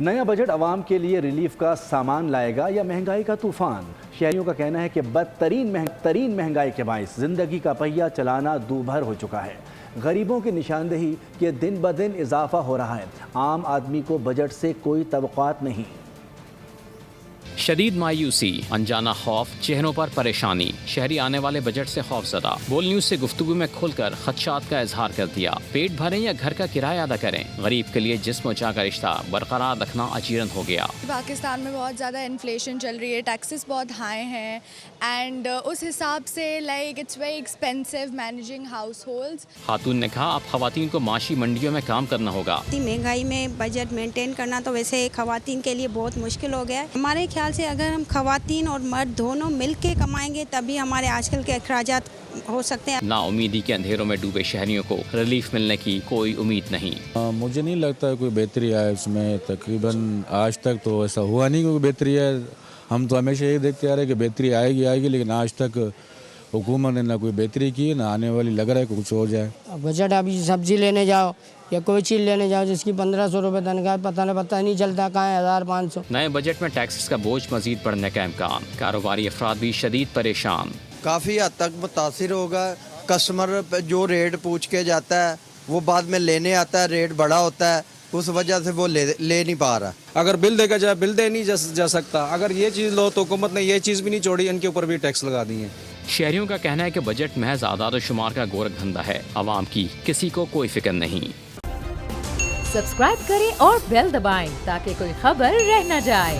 نیا بجٹ عوام کے لیے ریلیف کا سامان لائے گا یا مہنگائی کا طوفان؟ شہریوں کا کہنا ہے کہ بدترین مہنگائی کے باعث زندگی کا پہیہ چلانا دوبھر ہو چکا ہے۔ غریبوں کی نشاندہی کہ دن بدن اضافہ ہو رہا ہے، عام آدمی کو بجٹ سے کوئی توقعات نہیں۔ شدید مایوسی، انجانا خوف، چہروں پر پریشانی، شہری آنے والے بجٹ سے خوف زدہ۔ بول نیوز سے گفتگو میں کھل کر خدشات کا اظہار کر دیا۔ پیٹ بھریں یا گھر کا کرایہ ادا کریں، غریب کے لیے جسم و جاں کا رشتہ برقرار رکھنا اجیرن ہو گیا۔ پاکستان میں بہت زیادہ انفلیشن چل رہی ہے، ٹیکسز بہت ہائی ہیں اینڈ اس حساب سے like it's very expensive managing households. خاتون نے کہا اب خواتین کو معاشی منڈیوں میں کام کرنا ہوگا۔ مہنگائی میں بجٹ مینٹین کرنا تو ویسے خواتین کے لیے بہت مشکل ہو گیا ہے۔ ہمارے خیال سے اگر ہم خواتین اور مرد دونوں مل کے کمائیں گے تبھی ہمارے آج کل کے اخراجات ہو سکتے ہیں۔ نا امیدی کے اندھیروں میں ڈوبے شہریوں کو ریلیف ملنے کی کوئی امید نہیں۔ مجھے نہیں لگتا ہے کوئی بہتری آئے اس میں، تقریباً آج تک تو ایسا ہوا نہیں کوئی بہتری ہے۔ ہم تو ہمیشہ یہ دیکھتے آ رہے ہیں کہ بہتری آئے گی، لیکن آج تک حکومت نے نہ کوئی بہتری کی، نہ آنے والی لگ رہا ہے کہ کچھ ہو جائے۔ بجٹ ابھی سبزی لینے جاؤ یا کوئی چیز لینے جاؤ جس کی 1500 روپے تنخواہ، پتہ نہیں چلتا کہاں ہے 1500۔ نئے بجٹ میں ٹیکسز کا بوجھ مزید بڑھنے کا امکان، کاروباری افراد بھی شدید پریشان۔ کافی حد تک متاثر ہوگا۔ کسٹمر جو ریٹ پوچھ کے جاتا ہے وہ بعد میں لینے آتا ہے، ریٹ بڑا ہوتا ہے، اس وجہ سے وہ لے نہیں پا رہا۔ اگر بل دے گا جائے بل دے نہیں جا سکتا، اگر یہ چیز لو تو حکومت نے یہ چیز بھی نہیں چھوڑی، ان کے اوپر بھی ٹیکس لگا دی ہیں۔ شہریوں کا کہنا ہے کہ بجٹ محض اعداد و شمار کا گورکھ دھندا ہے، عوام کی کسی کو کوئی فکر نہیں۔ سبسکرائب کریں اور بیل دبائیں تاکہ کوئی خبر رہ نہ جائے۔